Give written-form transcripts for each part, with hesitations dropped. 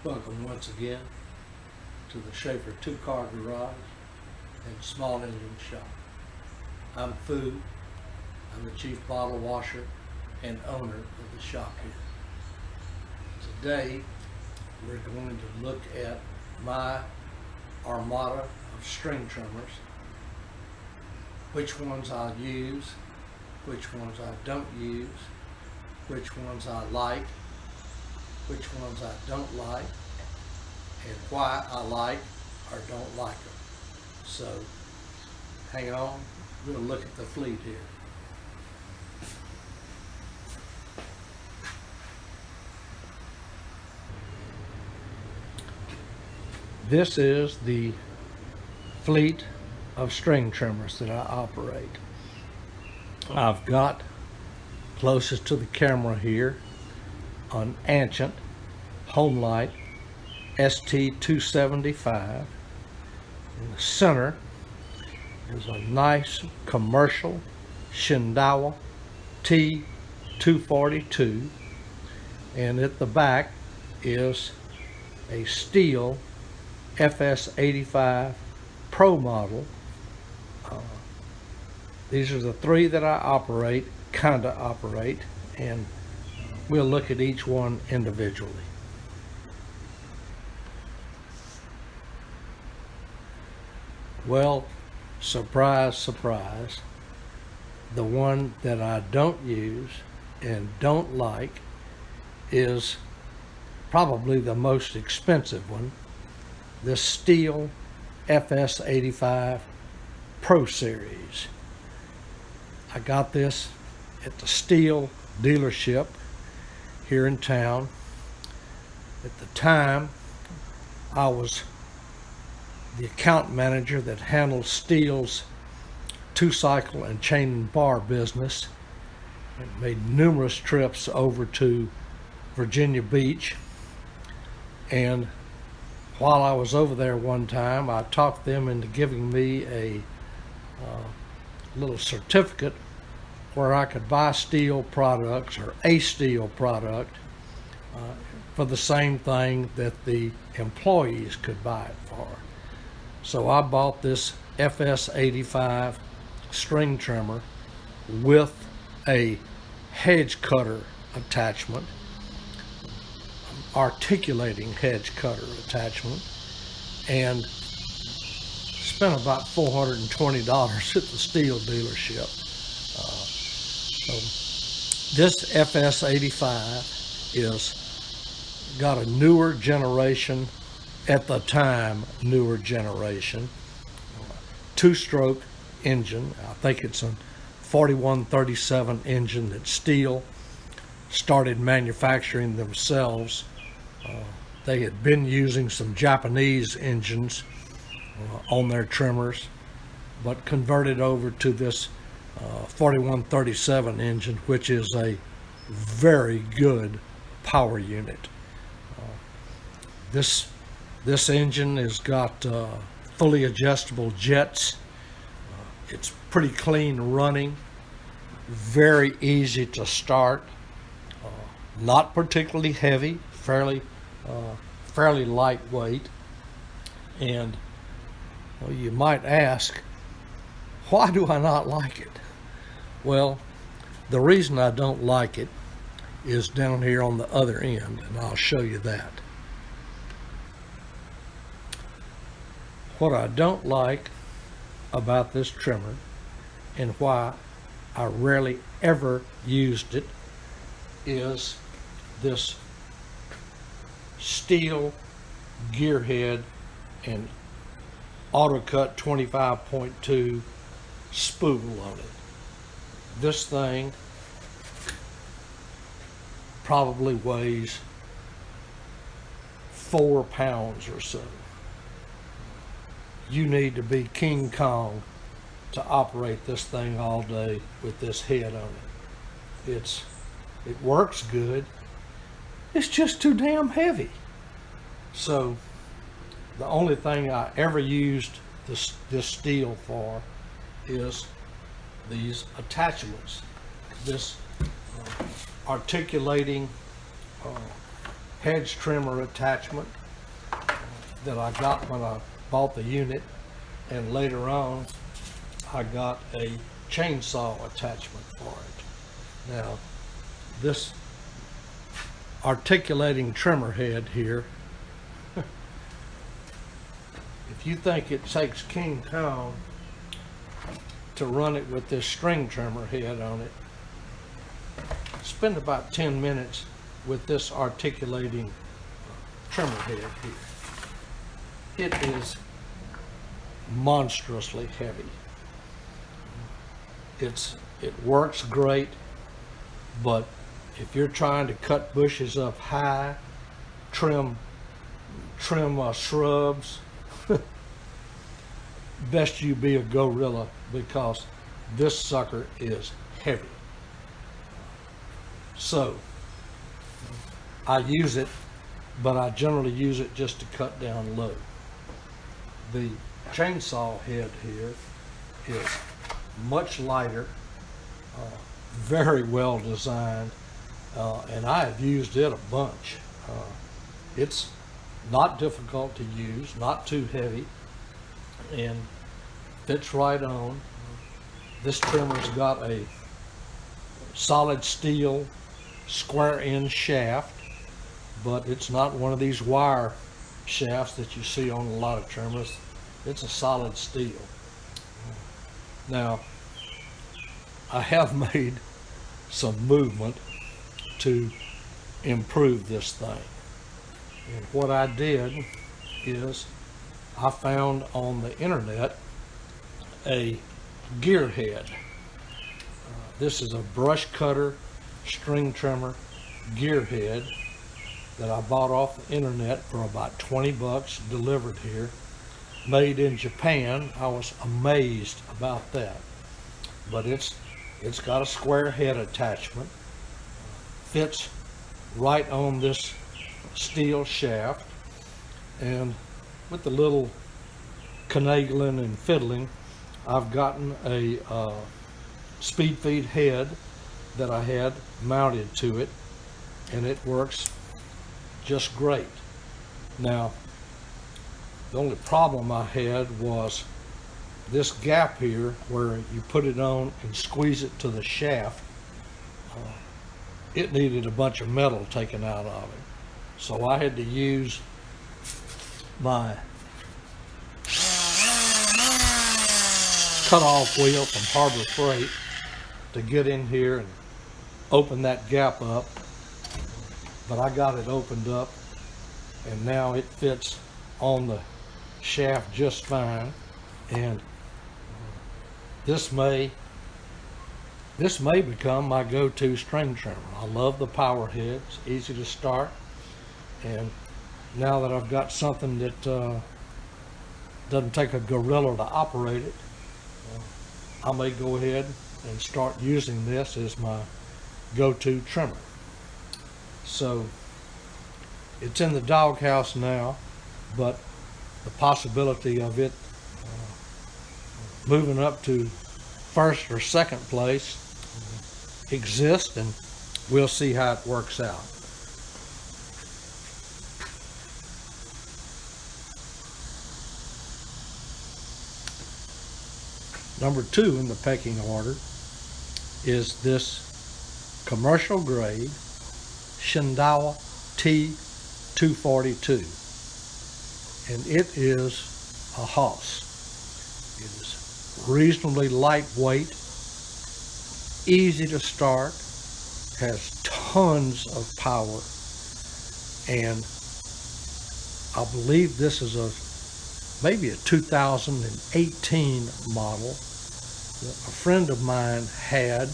Welcome once again to the Schaefer two-car garage and small engine shop. I'm Fu. I'm the chief bottle washer and owner of the shop here. Today we're going to look at my armada of string trimmers, which ones I use, which ones I don't use, which ones I like, which ones I don't like, and why I like or don't like them. So, hang on, we'll look at the fleet here. This is the fleet of string trimmers that I operate. I've got closest to the camera here an ancient Homelite ST275. In the center is a nice commercial Shindawa T242, and at the back is a Stihl FS-85 Pro model. These are the three that I operate, and we'll look at each one individually. Well, surprise, surprise, the one that I don't use and don't like is probably the most expensive one, this Stihl FS-85 Pro Series. I got this at the Stihl dealership here in town. At the time, I was the account manager that handled Stihl's two-cycle and chain and bar business, and made numerous trips over to Virginia Beach. And while I was over there one time, I talked them into giving me a little certificate where I could buy Stihl products, or a Stihl product, for the same thing that the employees could buy it for. So I bought this FS-85 string trimmer with a hedge cutter attachment, articulating hedge cutter attachment, and spent about $420 at the Stihl dealership. So this FS-85 is got a newer generation, at the time newer generation, two-stroke engine. I think it's a 4137 engine that Stihl started manufacturing themselves. They had been using some Japanese engines on their trimmers, but converted over to this 4137 engine, which is a very good power unit. This engine has got fully adjustable jets. It's pretty clean running, very easy to start, not particularly heavy, fairly lightweight. And well, you might ask, why do I not like it? Well, the reason I don't like it is down here on the other end, and I'll show you that. What I don't like about this trimmer, and why I rarely ever used it, is this Stihl gearhead and AutoCut 25.2 spool on it. This thing probably weighs 4 pounds or so. You need to be King Kong to operate this thing all day with this head on it. It works good. It's just too damn heavy. So the only thing I ever used this Stihl for is these attachments, this articulating hedge trimmer attachment that I got when I bought the unit, and later on I got a chainsaw attachment for it. Now, this articulating trimmer head here, if you think it takes King Kong to run it with this string trimmer head on it, spend about 10 minutes with this articulating trimmer head here. It is monstrously heavy. It works great, but if you're trying to cut bushes up high, trim shrubs, best you be a gorilla, because this sucker is heavy. So I use it, but I generally use it just to cut down low. The chainsaw head here is much lighter, very well designed, and I have used it a bunch. It's not difficult to use, not too heavy, and fits right on. This trimmer's got a solid steel square end shaft, but it's not one of these wire shafts that you see on a lot of trimmers. It's a solid steel. Now, I have made some movement to improve this thing. And what I did is I found on the internet a gear head. This is a brush cutter string trimmer gear head that I bought off the internet for about 20 bucks, delivered here, made in Japan. I was amazed about that. But it's got a square head attachment, fits right on this steel shaft, and with a little finagling and fiddling, I've gotten a speed feed head that I had mounted to it, and it works just great. Now, the only problem I had was this gap here where you put it on and squeeze it to the shaft. It needed a bunch of metal taken out of it. So I had to use my cut-off wheel from Harbor Freight to get in here and open that gap up. But I got it opened up, and now it fits on the shaft just fine. And this may become my go-to string trimmer. I love the power head. It's easy to start, and now that I've got something that doesn't take a gorilla to operate it, I may go ahead and start using this as my go-to trimmer. So it's in the doghouse now, but the possibility of it moving up to first or second place exists, and we'll see how it works out. Number 2 in the pecking order is this commercial grade Shindawa T242, and it is a hoss. It is reasonably lightweight, easy to start, has tons of power, and I believe this is maybe a 2018 model that a friend of mine had,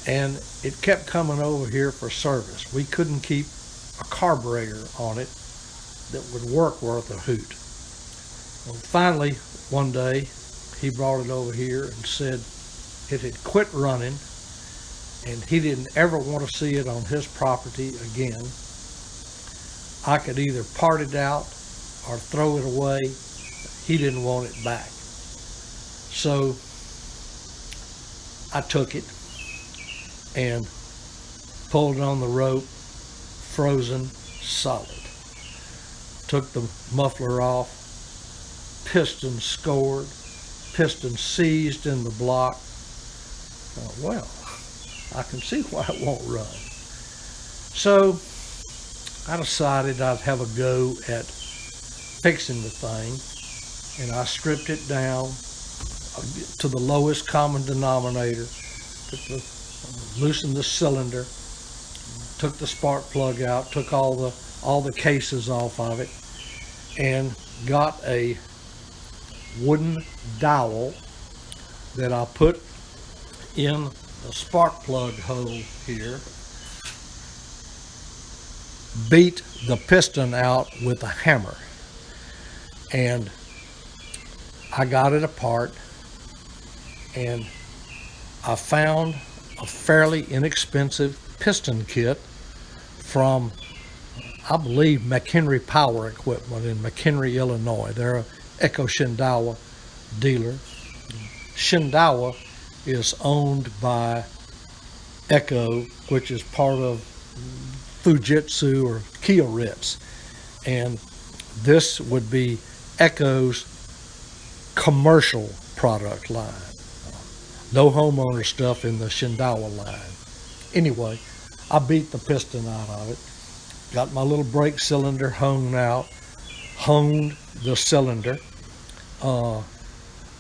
and it kept coming over here for service. We couldn't keep a carburetor on it that would work worth a hoot. Well, finally, one day, he brought it over here and said it had quit running, and he didn't ever want to see it on his property again. I could either part it out or throw it away. He didn't want it back. So I took it and pulled it on the rope, frozen solid. Took the muffler off, piston scored, piston seized in the block. Well, I can see why it won't run. So I decided I'd have a go at fixing the thing, and I stripped it down to the lowest common denominator, loosened the cylinder, took the spark plug out, took all the cases off of it, and got a wooden dowel that I put in the spark plug hole here, beat the piston out with a hammer, and I got it apart, and I found a fairly inexpensive piston kit from, I believe, McHenry Power Equipment in McHenry, Illinois. They're a Echo Shindaiwa dealer. Shindaiwa is owned by Echo, which is part of Fujitsu or Kyoritsu, and this would be Echo's commercial product line. No homeowner stuff in the Shindaiwa line. Anyway, I beat the piston out of it, got my little brake cylinder honed the cylinder,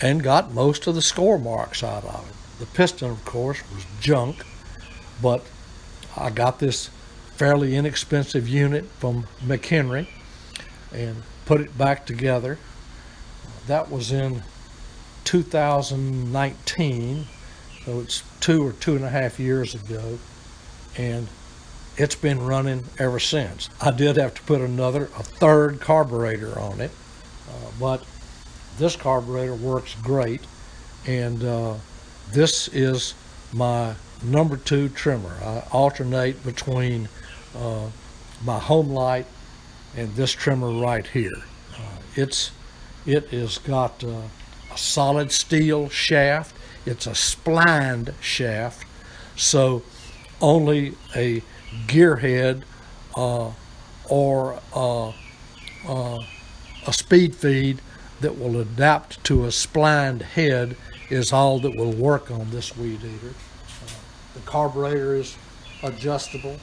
and got most of the score marks out of it. The piston, of course, was junk, but I got this fairly inexpensive unit from McHenry and put it back together. That was in 2019, so it's 2.5 years ago, and it's been running ever since. I did have to put a third carburetor on it, but this carburetor works great, and this is my number 2 trimmer. I alternate between my Homelite and this trimmer right here. It has got a solid steel shaft. It's a splined shaft, so only a gearhead or a speed feed that will adapt to a splined head is all that will work on this weed eater. The carburetor is adjustable,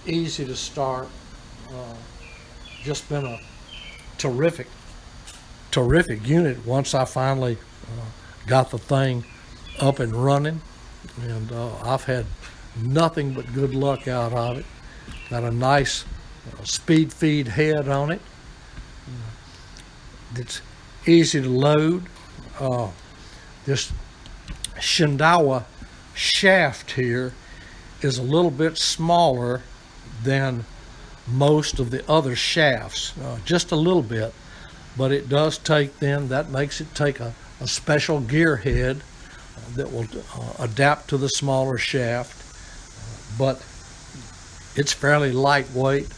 easy to start. Just been a terrific unit once I finally got the thing up and running, and I've had nothing but good luck out of it. Got a nice speed feed head on it. It's easy to load. This Shindaiwa shaft here is a little bit smaller than most of the other shafts, just a little bit, but it does take that makes it take a special gear head that will adapt to the smaller shaft, but it's fairly lightweight,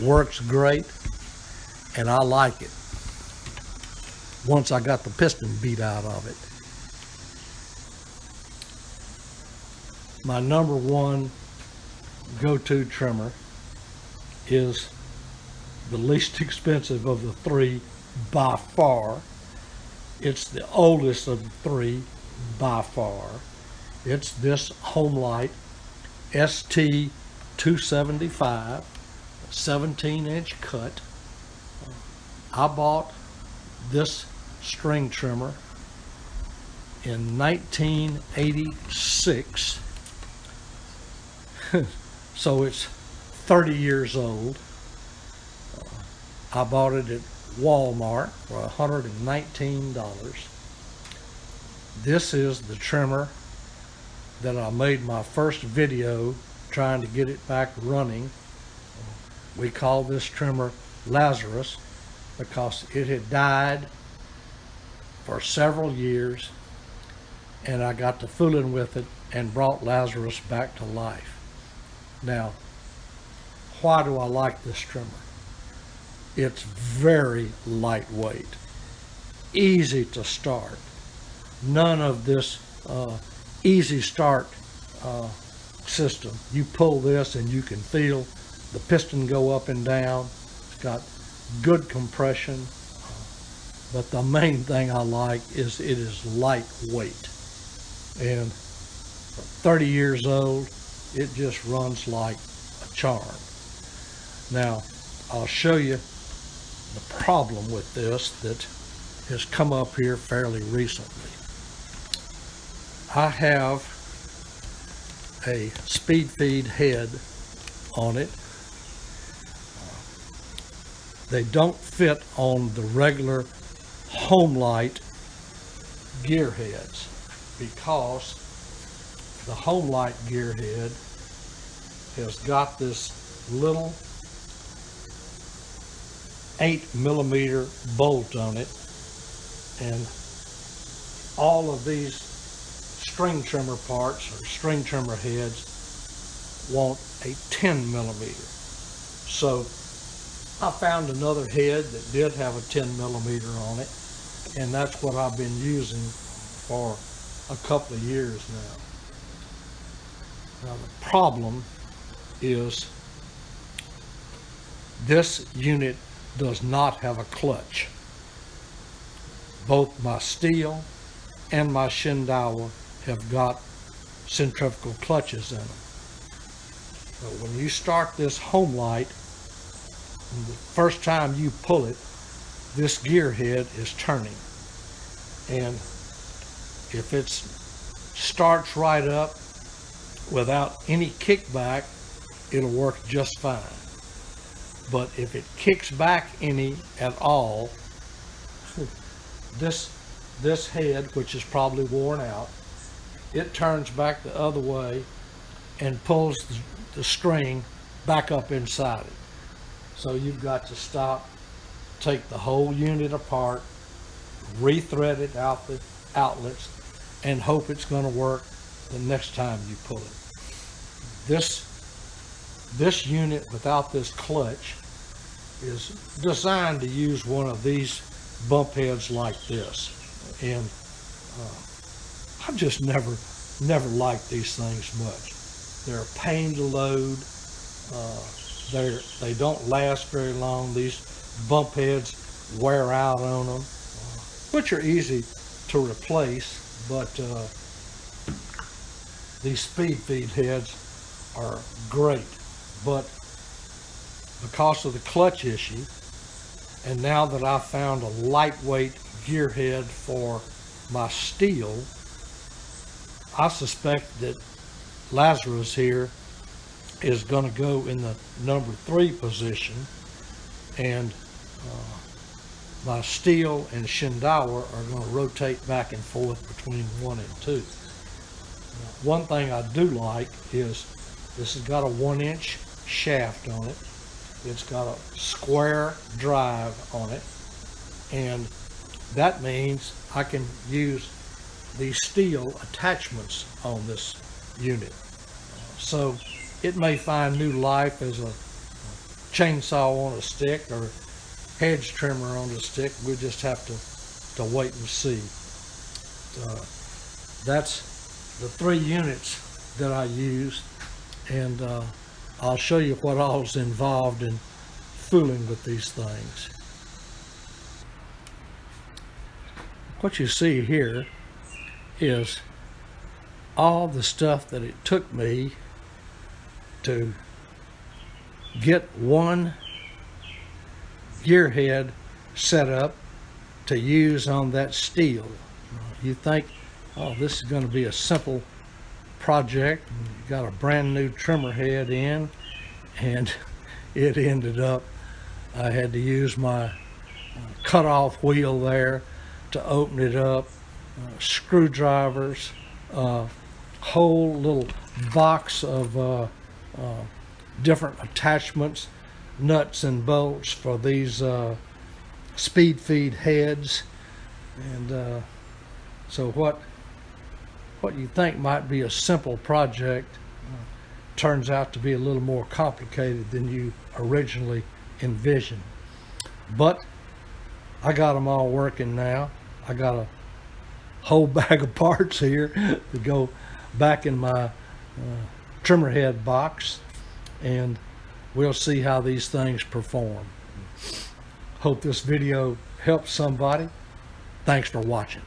works great, and I like it once I got the piston beat out of it. My number 1 go-to trimmer is the least expensive of the 3 by far. It's the oldest of the 3 by far. It's this Homelite ST275 17-inch cut. I bought this string trimmer in 1986, so it's 30 years old. I bought it at Walmart for $119. This is the trimmer that I made my first video trying to get it back running. We call this trimmer Lazarus because it had died for several years, and I got to fooling with it and brought Lazarus back to life. Now, why do I like this trimmer? It's very lightweight, easy to start. None of this easy start system. You pull this and you can feel the piston go up and down. It's got good compression. But the main thing I like is it is lightweight. And 30 years old, it just runs like a charm. Now, I'll show you the problem with this that has come up here fairly recently. I have a speed feed head on it. They don't fit on the regular Homelite gear heads because the Homelite gear head has got this little 8mm bolt on it, and all of these string trimmer parts or string trimmer heads want a 10mm. So I found another head that did have a 10mm on it, and that's what I've been using for a couple of years now. Now the problem is this unit does not have a clutch. Both my Stihl and my Shindaiwa have got centrifugal clutches in them. But when you start this Homelite, the first time you pull it, this gear head is turning. And if it starts right up without any kickback, it'll work just fine. But if it kicks back any at all, this head, which is probably worn out, it turns back the other way and pulls the string back up inside it. So you've got to stop, take the whole unit apart, rethread it out the outlets, and hope it's going to work the next time you pull it. This unit without this clutch is designed to use one of these bump heads like this, and I've just never liked these things much. They're a pain to load. They don't last very long. These bump heads wear out on them, which are easy to replace, but these speed feed heads are great. But because of the clutch issue, and now that I've found a lightweight gear head for my Stihl, I suspect that Lazarus here is going to go in the number 3 position, and my Stihl and Shindaiwa are going to rotate back and forth between 1 and 2. Now, one thing I do like is this has got a 1-inch shaft on it. It's got a square drive on it, and that means I can use these Stihl attachments on this unit. So it may find new life as a chainsaw on a stick or hedge trimmer on a stick. We just have to wait and see. That's the 3 units that I use, and I'll show you what all's involved in fooling with these things. What you see here is all the stuff that it took me to get one gearhead set up to use on that Stihl. You think, oh, this is going to be a simple project. You got a brand new trimmer head in, and it ended up I had to use my cutoff wheel there to open it up, screwdrivers, whole little box of different attachments, nuts and bolts for these speed feed heads. And so what you think might be a simple project turns out to be a little more complicated than you originally envisioned. But I got them all working now. I got a whole bag of parts here to go back in my trimmer head box, and we'll see how these things perform. Hope this video helps somebody. Thanks for watching.